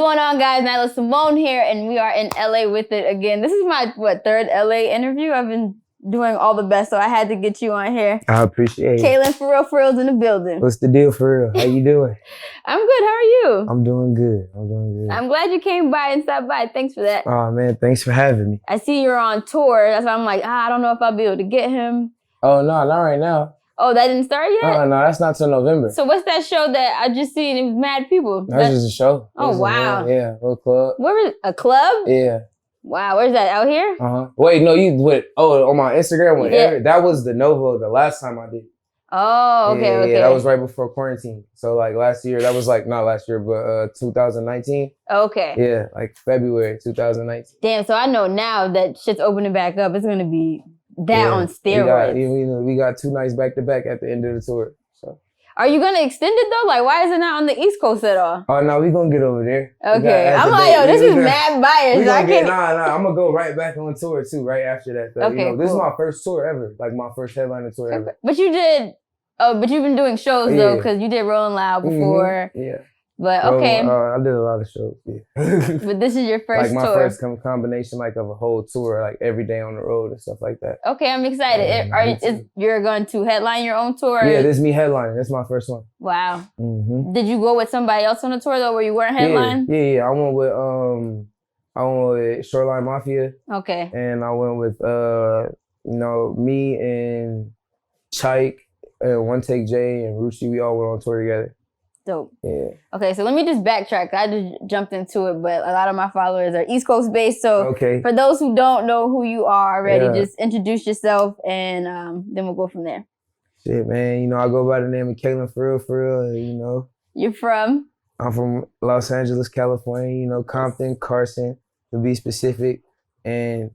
going on, guys? Nyla Simone here, and we are in LA with it again. This is my, third LA interview. I've been doing all the best, so I had to get you on here. I appreciate it. KalanFrFr's in the building. What's the deal for real? How you doing? I'm good. How are you? I'm doing good. I'm glad you came by and stopped by. Thanks for that. Oh, man. Thanks for having me. I see you're on tour. That's why I'm like, I don't know if I'll be able to get him. Oh, no, not right now. Oh, that didn't start yet? No, that's not till November. So what's that show that I just seen? It was mad people. That's just a show. Oh, wow. Yeah, little club. Where is a club? Yeah. Wow, where's that? Out here? Wait, no, you went, on my Instagram? Yeah. That was the Novo the last time I did. Oh, okay. Yeah, that was right before quarantine. So like last year, that was like, not last year, but 2019. Okay. Yeah, like February 2019. Damn, so I know now that shit's opening back up, it's gonna be on steroids. We got 2 nights back to back at the end of the tour. So, are you gonna extend it though? Like, why is it not on the East Coast at all? Oh no, we gonna get over there. Okay, I'm like, yo, this is mad biased. I'm gonna go right back on tour too, right after that. Though. Okay, this is my first tour ever, like my first headliner tour ever. But you did, but you've been doing shows though, because you did Rolling Loud before. Yeah. But okay. I did a lot of shows. Yeah. But this is your first like my tour. first combination like of a whole tour, like every day on the road and stuff like that. Okay, I'm excited. You're going to headline your own tour? Yeah, this is me headlining. This is my first one. Wow. Did you go with somebody else on the tour though, where you weren't headlining? Yeah. I went with Shoreline Mafia. Okay. And I went with me and Chike and One Take J and Ruchi. We all went on tour together. Dope. Yeah. Okay, so let me just backtrack. I just jumped into it, but a lot of my followers are East Coast based. So for those who don't know who you are already, just introduce yourself and then we'll go from there. Shit, man. I go by the name of KalanFrFr, You're from? I'm from Los Angeles, California, Compton, Carson, to be specific. And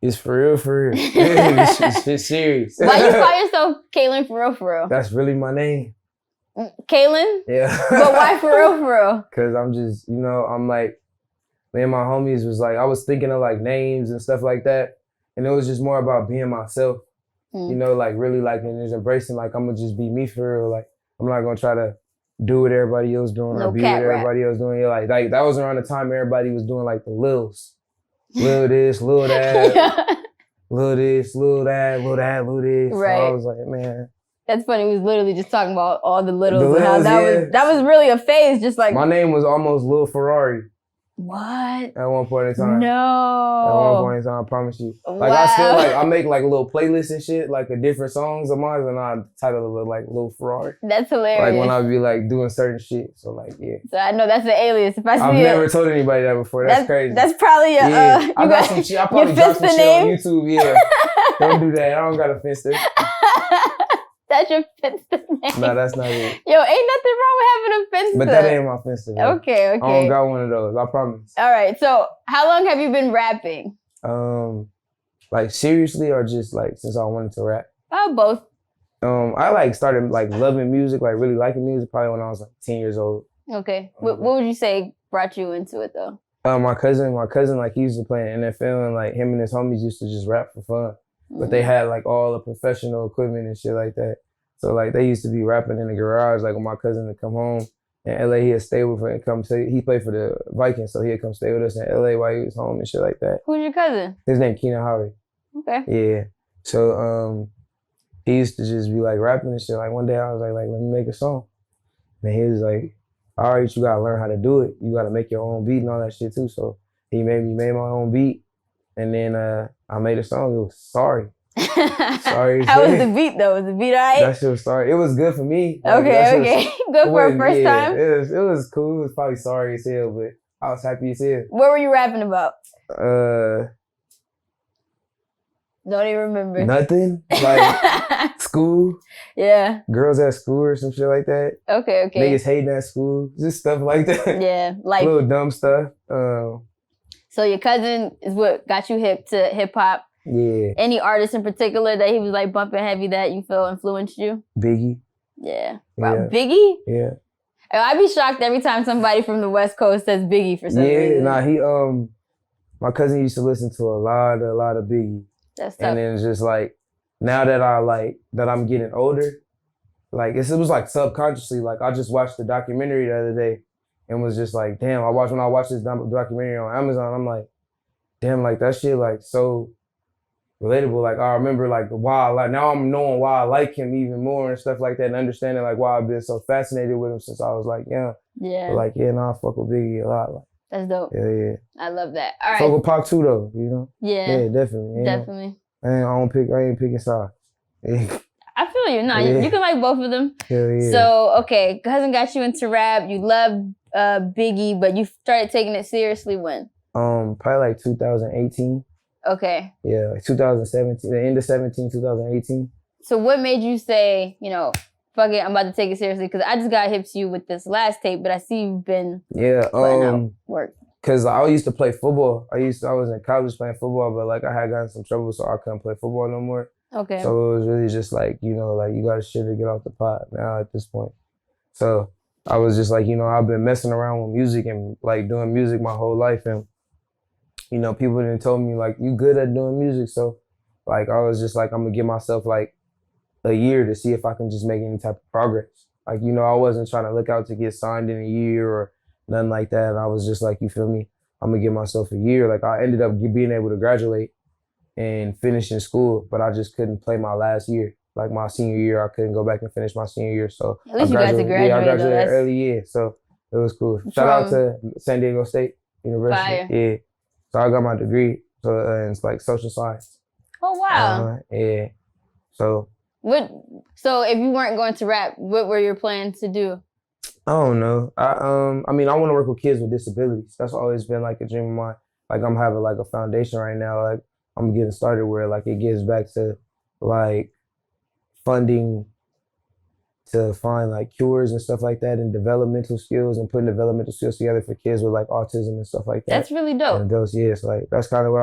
it's for real. It's serious. Why you call yourself KalanFrFr? That's really my name. Kalan? Yeah. But why for real? Because I'm just, I'm like, me and my homies was like, I was thinking of like names and stuff like that. And it was just more about being myself, like really like, and just embracing, like, I'm going to just be me for real. Like, I'm not going to try to do what everybody else doing or be what everybody else doing. Like that was around the time everybody was doing like the Lils. Lil this, Lil that, Lil this, Lil that, Lil that, Lil this. Right. So I was like, man. That's funny. We was literally just talking about all the littles and how that was really a phase. Just like my name was almost Lil Ferrari. What? At one point in time. No. At one point in time, I promise you. Like I still I make like little playlists and shit, like different songs of mine, and I title it like Lil Ferrari. That's hilarious. Like when I be like doing certain shit. So like So I know that's an alias. If I've never told anybody that before. That's crazy. That's probably I got some shit. I probably dropped some shit on YouTube. Yeah. Don't do that. I don't got a Finster. That's your Finster name. No, that's not it. Yo, ain't nothing wrong with having a Finster. But that ain't my Finster. Man. Okay. I don't got one of those. I promise. All right. So how long have you been rapping? Like seriously or just like since I wanted to rap? Both. I like started like loving music, like really liking music probably when I was like 10 years old. Okay. What would you say brought you into it though? My cousin, like he used to play in NFL and like him and his homies used to just rap for fun. But they had like all the professional equipment and shit like that. So like they used to be rapping in the garage, like when my cousin would come home in LA, he'd stay with her and come stay. He played for the Vikings, so he'd come stay with us in LA while he was home and shit like that. Who's your cousin? His name Keenan Howry. Okay. Yeah. So he used to just be like rapping and shit. Like one day I was like let me make a song. And he was like, all right, you gotta learn how to do it. You gotta make your own beat and all that shit too. So he made my own beat. And then I made a song. It was Sorry. Sorry. How was the beat though? Was the beat all right? That shit was Sorry. It was good for me. Okay. Good for a first time? It was cool. It was probably sorry as hell, but I was happy as hell. What were you rapping about? Don't even remember. Nothing. Like school. Yeah. Girls at school or some shit like that. Okay. Niggas hating at school. Just stuff like that. Yeah. Like little dumb stuff. So your cousin is what got you hip to hip hop. Yeah. Any artist in particular that he was like bumping heavy that you feel influenced you? Biggie. Yeah. Wow. Biggie? Yeah. I'd be shocked every time somebody from the West Coast says Biggie for some reason. Yeah, he my cousin used to listen to a lot of Biggie. That's tough. And then it's just like now that I'm getting older, like it was like subconsciously, like I just watched the documentary the other day and was just like, damn, when I watched this documentary on Amazon, I'm like, damn, like that shit like so relatable. Like I remember like now I'm knowing why I like him even more and stuff like that, and understanding like why I've been so fascinated with him since I was like young. Yeah. But like I fuck with Biggie a lot. Like, that's dope. Yeah. I love that. All right. Fuck with Pac too though, you know? Yeah. Definitely. Definitely. I ain't picking sides. I feel you. No, you can like both of them. Hell yeah. So, okay, cousin got you into rap. You love Biggie, but you started taking it seriously when? Probably like 2018. Okay. Yeah, like 2017, the end of 2018. So what made you say, you know, fuck it, I'm about to take it seriously? Because I just got hip to you with this last tape, but I see you've been putting out work. Because I used to play football. I was in college playing football, but like I had gotten some trouble, so I couldn't play football no more. Okay. So it was really just like, you know, like you got to shit to get off the pot now at this point. So I was just like, you know, I've been messing around with music and like doing music my whole life. And, you know, people didn't told me like, you good at doing music. So like, I was just like, I'm gonna give myself like a year to see if I can just make any type of progress. Like, you know, I wasn't trying to look out to get signed in a year or nothing like that. And I was just like, you feel me? I'm gonna give myself a year. Like I ended up being able to graduate and finishing school, but I just couldn't play my last year. Like my senior year, I couldn't go back and finish my senior year. So at least you got to graduate. Yeah, I graduated early year, so it was cool. Shout out to San Diego State University. Fire. Yeah, so I got my degree. So it's like social science. Oh wow. Yeah. So So if you weren't going to rap, what were your plans to do? I don't know. I mean, I want to work with kids with disabilities. That's always been like a dream of mine. Like I'm having like a foundation right now. Like I'm getting started where like it gives back to like funding to find like cures and stuff like that and developmental skills and putting developmental skills together for kids with like autism and stuff like that. That's really dope. And those, yeah, so like that's kind of what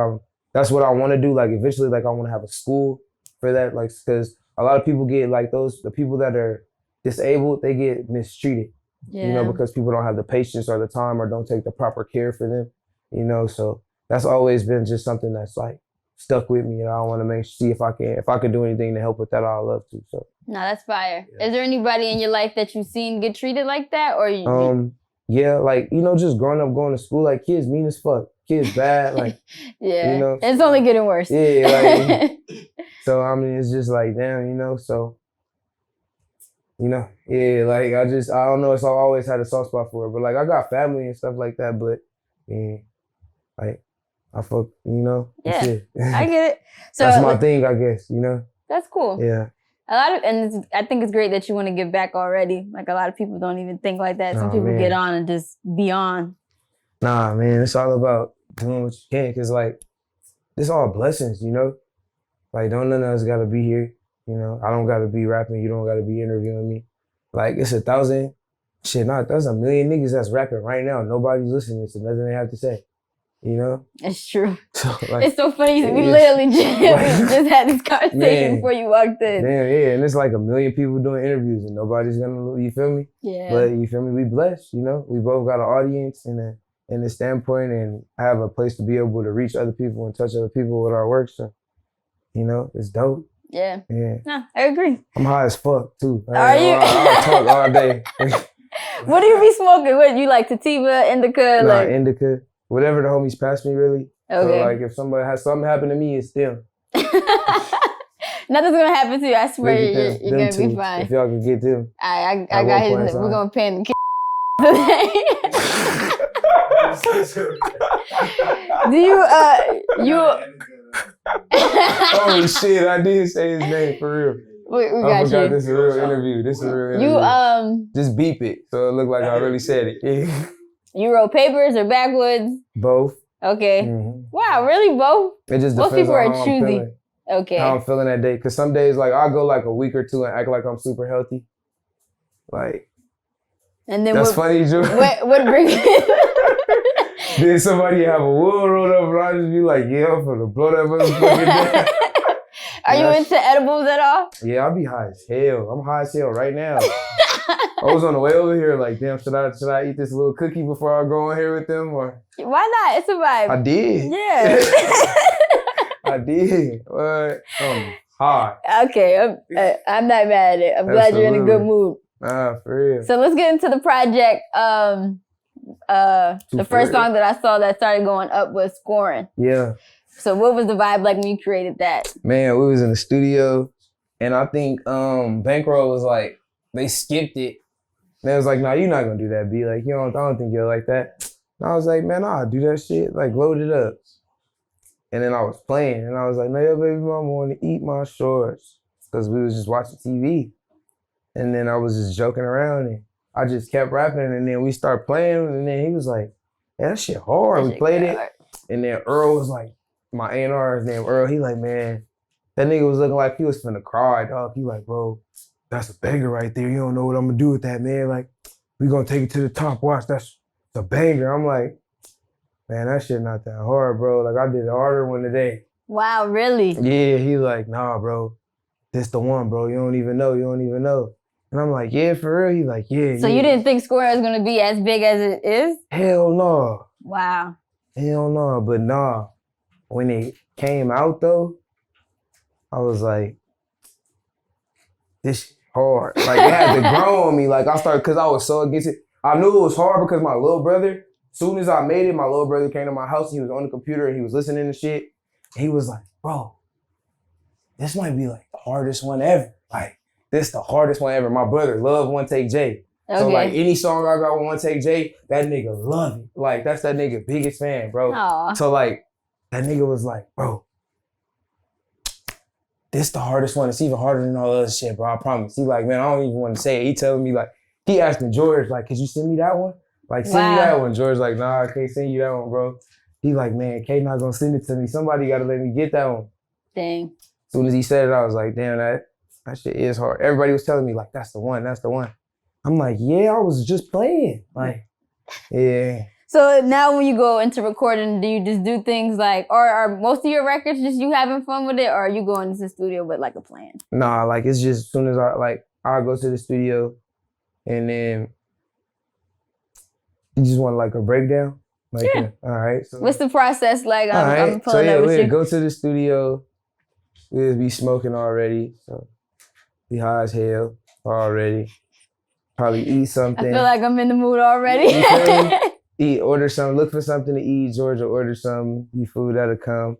I want to do. Like eventually, like I want to have a school for that. Like, because a lot of people get like the people that are disabled, they get mistreated. Yeah. You know, because people don't have the patience or the time or don't take the proper care for them. You know, so that's always been just something that's like stuck with me, and I want to see if I can do anything to help with that. I'd love to. So. No, that's fire. Yeah. Is there anybody in your life that you've seen get treated like that, or you? Yeah, like you know, just growing up going to school, like kids mean as fuck, kids bad, like yeah, you know, it's only getting worse. Yeah, like so I mean, it's just like damn, you know, so you know, yeah, like I don't know, I always had a soft spot for it, but like I got family and stuff like that, but yeah, like. I fuck, you know? Yeah, I get it. So that's my thing, I guess, you know? That's cool. Yeah. I think it's great that you want to give back already. Like a lot of people don't even think like that. Some people get on and just be on. Nah, man, it's all about doing what you can, because like, it's all blessings, you know? Like, none of us got to be here, you know? I don't got to be rapping, you don't got to be interviewing me. Like, it's 1,000, there's a million niggas that's rapping right now. Nobody's listening to nothing they have to say. You know? It's true. So, like, it's so funny. We literally just had this conversation before you walked in. Damn, yeah. And it's like a million people doing interviews and nobody's gonna, you feel me? Yeah. But you feel me? We blessed, you know? We both got an audience and a standpoint and have a place to be able to reach other people and touch other people with our work. So, you know, it's dope. Yeah. Yeah. No, I agree. I'm high as fuck too. Are you? I'll talk all day. What do you be smoking? What, you like sativa, indica? Nah, indica. Whatever the homies pass me, really. Okay. So, like, if somebody has something happen to me, it's them. Nothing's gonna happen to you. I swear you're gonna be fine. If y'all can get them. I got his. We're gonna pay him today. Do you Oh shit! I did say his name for real. We got you. This is a real interview. You just beep it so it look like I really said it. You wrote papers or backwoods? Both. Okay. Mm-hmm. Wow, really both? It just most people are choosy. Okay. How I'm feeling that day. Cause some days like I'll go like a week or two and act like I'm super healthy. Like. And then that's funny, Joe. What brings it? Then somebody have a wood rolled up and I just be like, yeah, I'm gonna blow that motherfucker down. Are you into edibles at all? Yeah, I'll be high as hell. I'm high as hell right now. I was on the way over here like, damn, should I eat this little cookie before I go in here with them? Or why not? It's a vibe. I did. Yeah. I did. But I'm high. Okay, I'm not mad at it. I'm glad you're in a good mood. Nah, for real. So let's get into the project. the first song that I saw that started going up was Scooring. Yeah. So what was the vibe like when you created that? Man, we was in the studio, and I think Bankroll was like, they skipped it. And they was like, nah, you're not gonna do that, B. Like, I don't think you're like that. And I was like, man, I'll do that shit. Like, load it up. And then I was playing, and I was like, no, your baby mama wanna eat my shorts. Because we was just watching TV. And then I was just joking around, and I just kept rapping, and then we started playing, and then he was like, yeah, that shit hard. We played it. And then Earl was like, my A&R's name Earl, he like, man, that nigga was looking like he was finna cry, dog. He like, bro, that's a banger right there. You don't know what I'm gonna do with that, man. Like, we gonna take it to the top. Watch, that's a banger. I'm like, man, that shit not that hard, bro. Like, I did a harder one today. Wow, really? Yeah, he like, nah, bro, this the one, bro. You don't even know. And I'm like, yeah, for real? He like, yeah. So you didn't think Scooring was gonna be as big as it is? Hell no. Wow. Hell no, but nah. When it came out though, I was like, this shit hard. Like, it had to grow on me. Like, cause I was so against it. I knew it was hard because my little brother, soon as I made it, my little brother came to my house. He was on the computer and he was listening to shit. He was like, bro, this might be like the hardest one ever. Like, this the hardest one ever. My brother loved One Take J. Okay. So like any song I got with One Take J, that nigga love it. Like, that's that nigga biggest fan, bro. Aww. So like, that nigga was like, bro, this the hardest one. It's even harder than all the other shit, bro. I promise. He like, man, I don't even want to say it. He telling me like, he asking George, like, could you send me that one? Like, send me that one. George like, nah, I can't send you that one, bro. He like, man, K not gonna send it to me. Somebody gotta let me get that one. Dang. As soon as he said it, I was like, damn, that shit is hard. Everybody was telling me like, that's the one. I'm like, yeah, I was just playing. Like, yeah. So now when you go into recording, do you just do things like, or are most of your records just you having fun with it, or are you going into the studio with like a plan? Nah, like it's just as soon as I go to the studio and then you just want like a breakdown? Like, yeah. All right. So, what's the process like? I'm pulling up with you. We'd go to the studio, we'd be smoking already, so be high as hell already. Probably eat something. I feel like I'm in the mood already. Order something, look for something to eat. George will order some, eat food that'll come.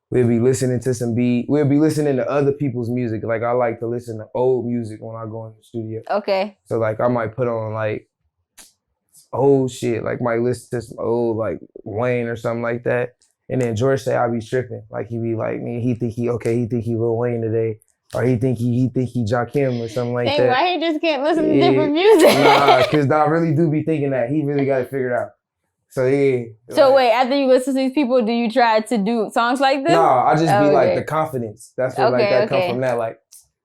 We'll be listening to some beat. We'll be listening to other people's music. Like, I like to listen to old music when I go in the studio. Okay. So like, I might put on like old shit. Like, might listen to some old like Wayne or something like that. And then George say I be tripping. Like, he be like, man, he think he Lil Wayne today. Or he think he Jakim or something like that. Why he just can't listen to different music? Nah, cause I really do be thinking that. He really got it figured out. So yeah. So like, wait, after you listen to these people, do you try to do songs like this? Nah, I just be like the confidence. That's what like that come from that. Like,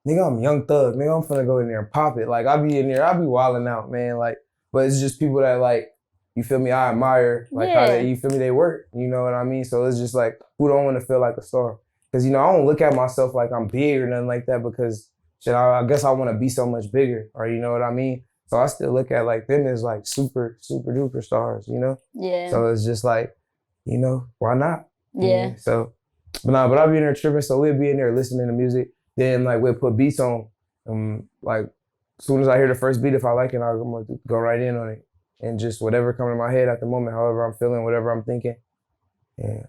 nigga, I'm Young Thug. Nigga, I'm finna go in there and pop it. Like, I be in there, I be wilding out, man. Like, but it's just people that like, you feel me? I admire like how they, you feel me? They work. You know what I mean? So it's just like, who don't want to feel like a star? Cause I don't look at myself like I'm big or nothing like that because shit, I guess I want to be so much bigger, or you know what I mean? So I still look at like them as like super, super duper stars, you know? Yeah. So it's just like, why not? Yeah. So, but I'll be in there tripping. So we'll be in there listening to music. Then like we'll put beats on. Like as soon as I hear the first beat, if I like it, I'm gonna go right in on it. And just whatever comes in my head at the moment, however I'm feeling, whatever I'm thinking. Yeah.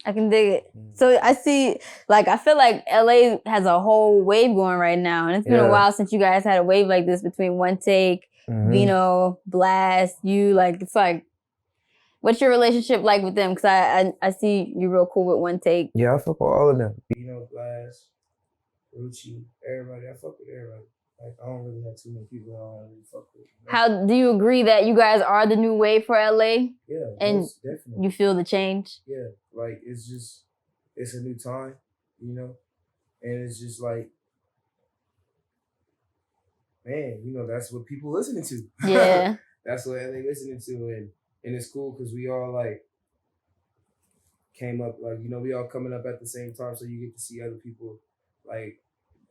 I can dig it. So I see, like, I feel like LA has a whole wave going right now. And it's been a while since you guys had a wave like this between One Take, Vino, Blast, you. Like, it's like, what's your relationship like with them? Because I see you real cool with One Take. Yeah, I fuck with all of them. Vino, Blast, Rucci, everybody. I fuck with everybody. Like, I don't really have too many people I don't really fuck with. How do you agree that you guys are the new wave for LA? Yeah, and most definitely. You feel the change? Yeah, like it's a new time, and it's just like, man, that's what people listening to. Yeah. That's what LA listening to, and it's cool because we all like came up, like, we all coming up at the same time, so you get to see other people, like,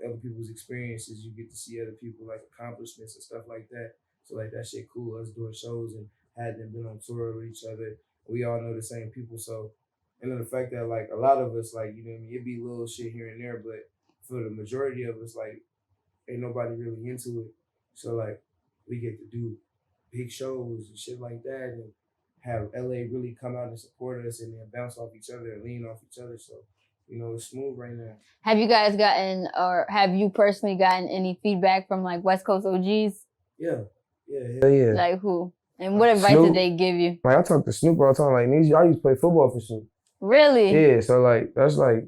other people's experiences. You get to see other people like accomplishments and stuff like that. So like that shit cool. Us doing shows and hadn't been on tour with each other. We all know the same people. So, and then the fact that like a lot of us, like, it'd be little shit here and there, but for the majority of us, like, ain't nobody really into it. So like we get to do big shows and shit like that, and have LA really come out and support us and then bounce off each other and lean off each other. So, you know, it's smooth right now. Have you guys gotten, or have you personally gotten any feedback from like West Coast OGs? Yeah. Hell yeah. Like who? And what advice Snoop, did they give you? Like I talk to Snoop all the time. Like I used to play football for Snoop. Really? Yeah. So like that's like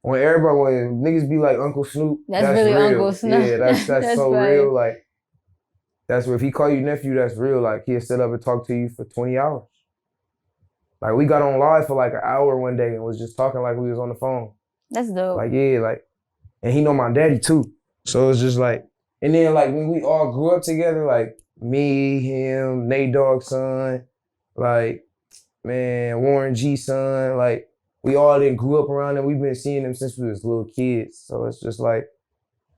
when niggas be like Uncle Snoop. That's really real. Uncle Snoop. Yeah, that's so funny. real. Like that's where if he call you nephew, that's real. Like he'll sit up and talk to you for 20 hours. Like we got on live for like an hour one day and was just talking like we was on the phone. That's dope. Like yeah, like, and he know my daddy too. So it's just like, and then like when we all grew up together, like me, him, Nate Dogg's son, like man, Warren G's son, like we all then grew up around them. We've been seeing them since we was little kids. So it's just like,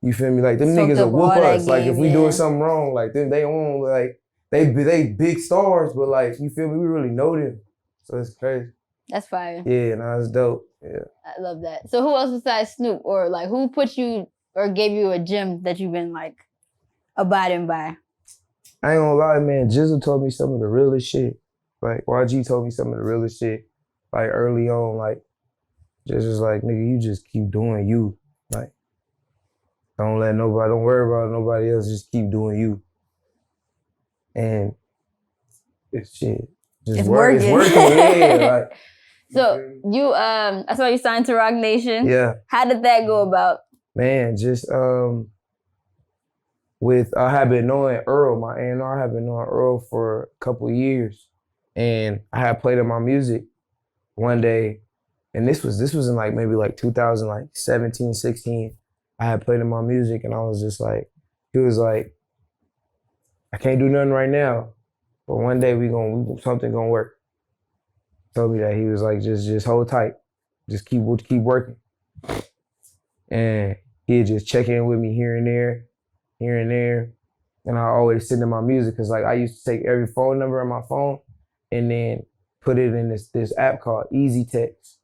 you feel me? Like them niggas will whoop us. Like if we doing something wrong, like them they own like they big stars, but like you feel me? We really know them. So it's crazy. That's fire. Yeah, no, it's dope. Yeah. I love that. So who else besides Snoop, or like who put you or gave you a gem that you've been like abiding by? I ain't gonna lie, man. Jizzle told me some of the realest shit. Like YG told me some of the realest shit. Like early on, like just like nigga, you just keep doing you. Like don't worry about nobody else. Just keep doing you. And it's shit. It's working. It's working, yeah. Like, so you, I saw you signed to Roc Nation. Yeah. How did that go about? Man, just I had been knowing Earl, my A&R. I had been knowing Earl for a couple of years, and I had played him my music one day, and this was in like maybe like 2017, 16. I had played him my music, and I was just like, he was like, I can't do nothing right now, but one day something gonna work. Told me that. He was like, just hold tight, just keep working, and he'd just check in with me here and there, and I always send him my music because like I used to take every phone number on my phone and then put it in this app called Easy Text,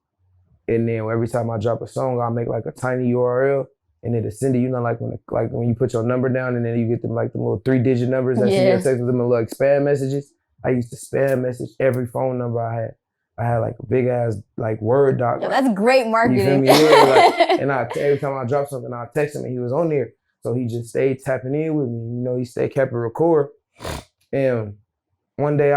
and then every time I drop a song, I'll make like a tiny URL. And then to send it, you know, like when you put your number down and then you get them like the little 3-digit numbers that you get text with them little like spam messages. I used to spam message every phone number I had. I had like a big ass like Word doc. Yeah, that's great marketing. You feel me? Yeah, like, and every time I drop something, I text him and he was on there. So he just stayed tapping in with me. You know, he kept it record. And one day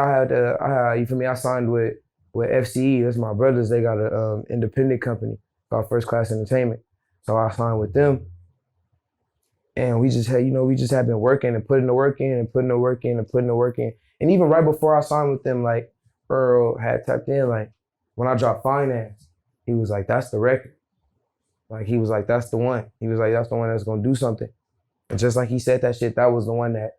you feel me? I signed with FCE. That's my brothers. They got an independent company called First Class Entertainment. So I signed with them, and we just had been working and putting the work in and putting the work in and putting the work in. And even right before I signed with them, like Earl had tapped in, like when I dropped Finance, he was like, that's the record. Like he was like, that's the one. He was like, that's the one that's gonna do something. And just like he said that shit, that was the one that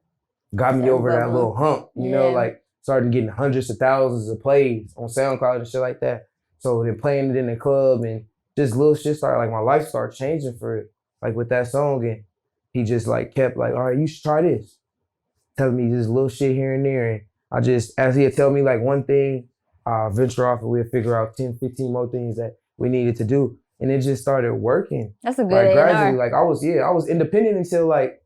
got me over that little hump, you know, like started getting hundreds of thousands of plays on SoundCloud and shit like that. So then playing it in the club and just little shit started, like my life started changing for it, like with that song. And he just like kept like, all right, you should try this. Telling me this little shit here and there. And I just, as he'd tell me like one thing, I'll venture off and we'll figure out 10, 15 more things that we needed to do. And it just started working. That's a good like, A&R. gradually, like I was independent until like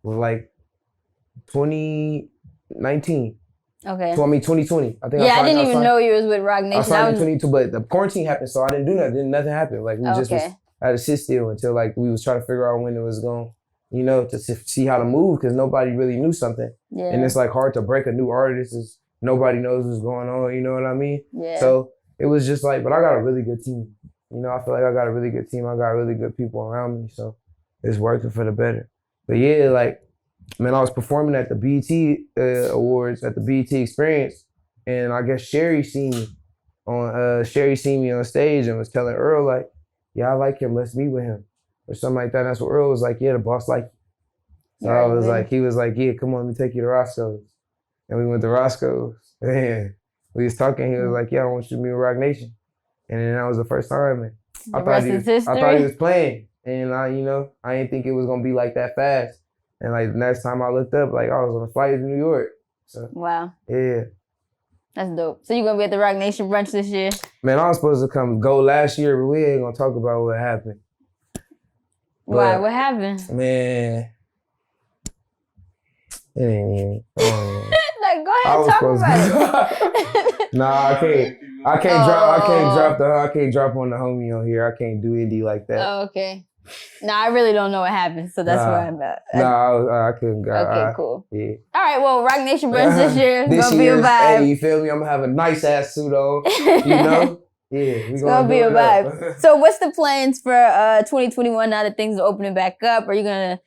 2019. Okay. So I mean 2020. I think. Yeah, I didn't even know you was with Roc Nation. I signed in 2022, but the quarantine happened, so I didn't do nothing. Nothing happened. Like we just was at a sit still until like we was trying to figure out when it was going, you know, to see how to move because nobody really knew something. Yeah. And it's like hard to break a new artist. Is nobody knows what's going on. You know what I mean? Yeah. So it was just like, but I got a really good team. You know, I feel like I got a really good team. I got really good people around me, so it's working for the better. But yeah, like, man, I was performing at the BET Awards at the BET Experience. And I guess Sherry seen me on stage and was telling Earl like, yeah, I like him, let's meet with him. Or something like that. And that's what Earl was like, yeah, the boss like you. So I was like, he was like, yeah, come on, let me take you to Roscoe's. And we went to Roscoe's. And we was talking, he was like, yeah, I want you to meet with Roc Nation. And then that was the first time. And I thought he was playing. And I didn't think it was gonna be like that fast. And like the next time I looked up, like I was on a flight to New York. So wow. Yeah. That's dope. So you gonna be at the Roc Nation brunch this year? Man, I was supposed to go last year, but we ain't gonna talk about what happened. Why? What happened? Man, It ain't even. Like, go ahead, talk about it. Nah, I can't drop on the homie on here. I can't do indie like that. Oh, okay. Nah, I really don't know what happened, so that's where I'm at. I couldn't go. Okay, cool. Yeah. All right, well, Roc Nation brunch this year is gonna be a vibe. Hey, you feel me? I'm gonna have a nice ass suit on. You know? Yeah, it's gonna be a vibe. So, what's the plans for 2021 now that things are opening back up? Are you gonna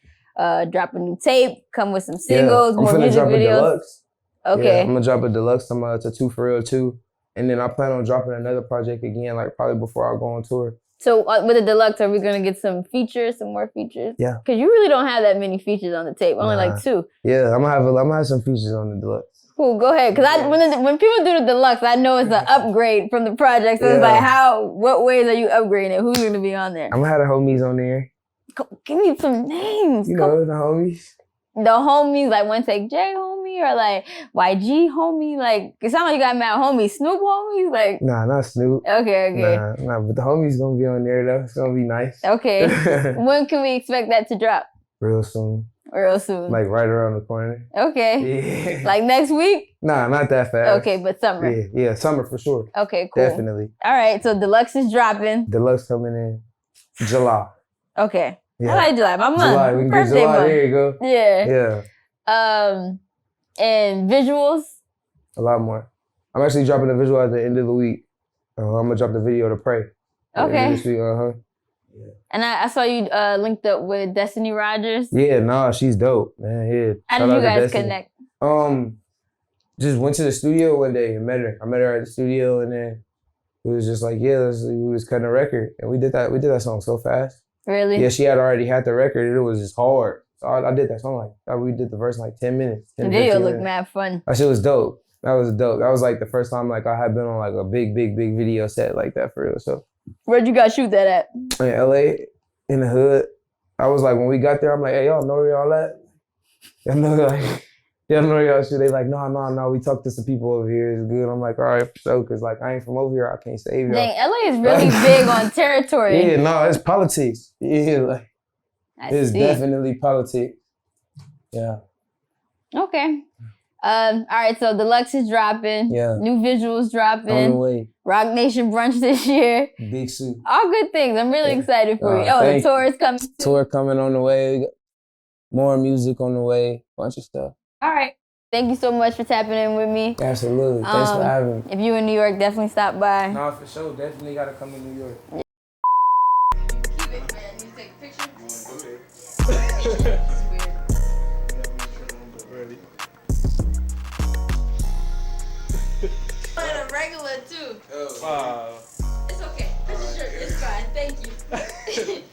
drop a new tape? Come with some singles, more music videos? A deluxe. Okay. Yeah, I'm gonna drop a deluxe. I'm to 2 for Real 2, and then I plan on dropping another project again, like probably before I go on tour. So with the deluxe, are we gonna get some features, some more features? Yeah. Cause you really don't have that many features on the tape. Only like 2. Yeah, I'm gonna have some features on the deluxe. Cool, go ahead. Cause when people do the deluxe, I know it's an upgrade from the project. So it's like, what ways are you upgrading it? Who's gonna be on there? I'm gonna have the homies on there. Give me some names. You know the homies. The homies, like One Take J homie or like YG homie. Like, it sounds like you got mad homies. Snoop homies? Like, nah, not Snoop. Okay. Nah, but the homies gonna be on there though. It's gonna be nice. Okay. When can we expect that to drop? Real soon. Like right around the corner. Okay. Yeah. Like next week? Nah, not that fast. Okay, but summer. Yeah, summer for sure. Okay, cool. Definitely. All right, so deluxe is dropping. Deluxe coming in July. Okay. Yeah. I like July. My month. July. We can get Birthday July. month. There you go. Yeah. Yeah. And visuals? A lot more. I'm actually dropping a visual at the end of the week. I'm gonna drop the video to Pray. Okay. This week, Yeah. And I saw you linked up with Destiny Rogers. Yeah, nah, she's dope, man. Yeah. How did you guys connect? Just went to the studio one day and met her. I met her at the studio, and then it was just like, we was cutting a record, and we did that song so fast. Really? Yeah, she had already had the record, and it was just hard. So I did that song we did the verse in like 10 minutes. The video looked mad fun. That shit was dope. That was dope. That was like the first time like I had been on like a big video set like that for real. So where'd you guys shoot that at? In LA, in the hood. I was like, when we got there, I'm like, hey, y'all know where y'all at? Y'all know y'all shit. They like, no, we talked to some people over here. It's good. I'm like, all right, for sure, because like I ain't from over here. I can't save y'all. Dang, LA is really big on territory. Yeah, no, it's politics. Yeah, like it's definitely politics. Yeah. Okay. All right, so deluxe is dropping. Yeah. New visuals dropping. On the way. Roc Nation brunch this year. Big suit. All good things. I'm really excited for you. The tour is coming. Tour coming on the way. More music on the way. Bunch of stuff. All right. Thank you so much for tapping in with me. Absolutely. Thanks for having me. If you're in New York, definitely stop by. Nah, for sure. Definitely got to come to New York. Yeah. Keep it, man. You take a picture? Okay. Ready? And a regular, too.